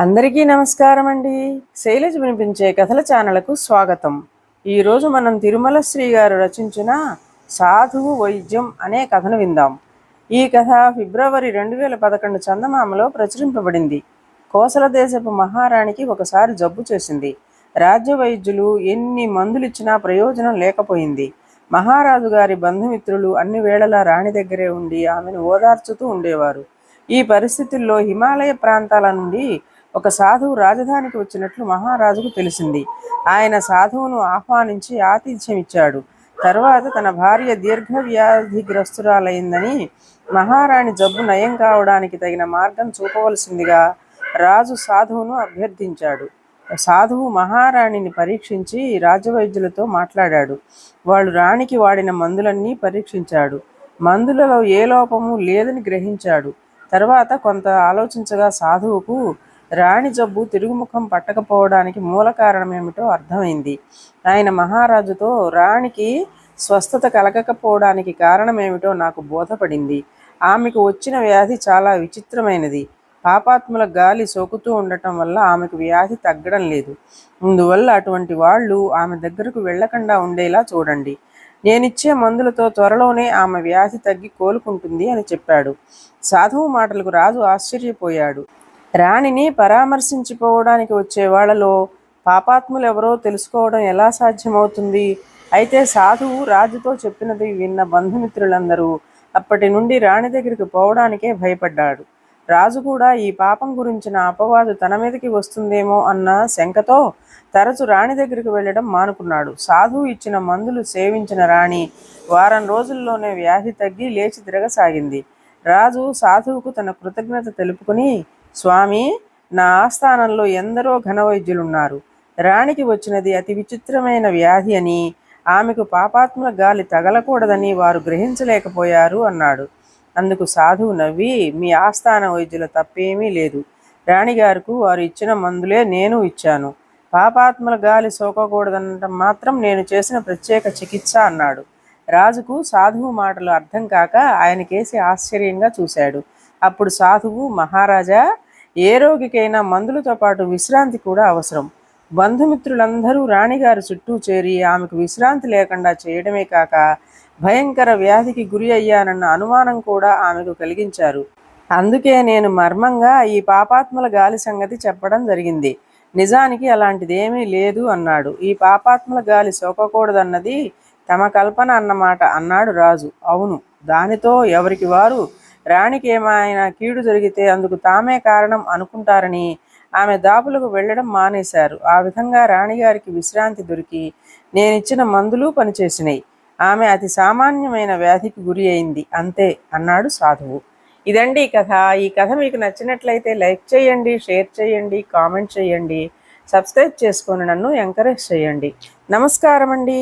అందరికీ నమస్కారం అండి. శైలజ వినిపించే కథల ఛానల్కు స్వాగతం. ఈరోజు మనం తిరుమల శ్రీ గారు రచించిన సాధువు వైద్యం అనే కథను విందాం. ఈ కథ ఫిబ్రవరి 2011 చందమామలో ప్రచురింపబడింది. కోసల దేశపు మహారాణికి ఒకసారి జబ్బు చేసింది. రాజ్య వైద్యులు ఎన్ని మందులు ఇచ్చినా ప్రయోజనం లేకపోయింది. మహారాజు గారి బంధుమిత్రులు అన్ని వేళలా రాణి దగ్గరే ఉండి ఆమెను ఓదార్చుతూ ఉండేవారు. ఈ పరిస్థితుల్లో హిమాలయ ప్రాంతాల నుండి ఒక సాధువు రాజధానికి వచ్చినట్లు మహారాజుకు తెలిసింది. ఆయన సాధువును ఆహ్వానించి ఆతిథ్యం ఇచ్చాడు. తర్వాత తన భార్య దీర్ఘ వ్యాధిగ్రస్తురాలైందని, మహారాణి జబ్బు నయం కావడానికి తగిన మార్గం చూపవలసిందిగా రాజు సాధువును అభ్యర్థించాడు. సాధువు మహారాణిని పరీక్షించి రాజవైద్యులతో మాట్లాడాడు. వాళ్ళు రాణికి వాడిన మందులన్నీ పరీక్షించాడు. మందులలో ఏ లోపము లేదని గ్రహించాడు. తర్వాత కొంత ఆలోచించగా సాధువుకు రాణి జబ్బు తిరుగుముఖం పట్టకపోవడానికి మూల కారణమేమిటో అర్థమైంది. ఆయన మహారాజుతో, రాణికి స్వస్థత కలగకపోవడానికి కారణమేమిటో నాకు బోధపడింది. ఆమెకు వచ్చిన వ్యాధి చాలా విచిత్రమైనది. పాపాత్ముల గాలి సోకుతూ ఉండటం వల్ల ఆమెకు వ్యాధి తగ్గడం లేదు. అందువల్ల అటువంటి వాళ్ళు ఆమె దగ్గరకు వెళ్లకుండా ఉండేలా చూడండి. నేనిచ్చే మందులతో త్వరలోనే ఆమె వ్యాధి తగ్గి కోలుకుంటుంది అని చెప్పాడు. సాధువు మాటలకు రాజు ఆశ్చర్యపోయాడు. రాణిని పరామర్శించిపోవడానికి వచ్చే వాళ్లలో పాపాత్ములు ఎవరో తెలుసుకోవడం ఎలా సాధ్యమవుతుంది? అయితే సాధువు రాజుతో చెప్పినది విన్న బంధుమిత్రులందరూ అప్పటి నుండి రాణి దగ్గరికి పోవడానికే భయపడ్డాడు. రాజు కూడా ఈ పాపం గురించిన అపవాదు తన మీదకి వస్తుందేమో అన్న శంకతో తరచు రాణి దగ్గరికి వెళ్ళడం మానుకున్నాడు. సాధువు ఇచ్చిన మందులు సేవించిన రాణి వారం రోజుల్లోనే వ్యాధి తగ్గి లేచి తిరగసాగింది. రాజు సాధువుకు తన కృతజ్ఞత తెలుపుకుని, స్వామి, నా ఆస్థానంలో ఎందరో ఘనవైద్యులున్నారు. రాణికి వచ్చినది అతి విచిత్రమైన వ్యాధి అని, ఆమెకు పాపాత్ముల గాలి తగలకూడదని వారు గ్రహించలేకపోయారు అన్నాడు. అందుకు సాధువు నవ్వి, మీ ఆస్థాన వైద్యుల తప్పేమీ లేదు. రాణిగారుకు వారు ఇచ్చిన మందులే నేను ఇచ్చాను. పాపాత్ముల గాలి సోకకూడదనటం మాత్రం నేను చేసిన ప్రత్యేక చికిత్స అన్నాడు. రాజుకు సాధువు మాటలు అర్థం కాక ఆయనకేసి ఆశ్చర్యంగా చూశాడు. అప్పుడు సాధువు, మహారాజా, ఏ రోగికైనా మందులతో పాటు విశ్రాంతి కూడా అవసరం. బంధుమిత్రులందరూ రాణిగారి చుట్టూ చేరి ఆమెకు విశ్రాంతి లేకుండా చేయడమే కాక భయంకర వ్యాధికి గురి అయ్యానన్న అనుమానం కూడా ఆమెకు కలిగించారు. అందుకే నేను మర్మంగా ఈ పాపాత్ముల గాలి సంగతి చెప్పడం జరిగింది. నిజానికి అలాంటిదేమీ లేదు అన్నాడు. ఈ పాపాత్ముల గాలి సోకకూడదన్నది తమ కల్పన అన్నమాట అన్నాడు రాజు. అవును, దానితో ఎవరికి వారు రాణికి ఏమైనా కీడు జరిగితే అందుకు తామే కారణం అనుకుంటారని ఆమె దాపులకు వెళ్ళడం మానేశారు. ఆ విధంగా రాణిగారికి విశ్రాంతి దొరికి నేనిచ్చిన మందులు పనిచేసినాయి. ఆమె అతి సామాన్యమైన వ్యాధికి గురి అయింది, అంతే అన్నాడు సాధువు. ఇదండి కథ. ఈ కథ మీకు నచ్చినట్లయితే లైక్ చేయండి, షేర్ చేయండి, కామెంట్ చేయండి, సబ్స్క్రైబ్ చేసుకొని నన్ను ఎంకరేజ్ చేయండి. నమస్కారం అండి.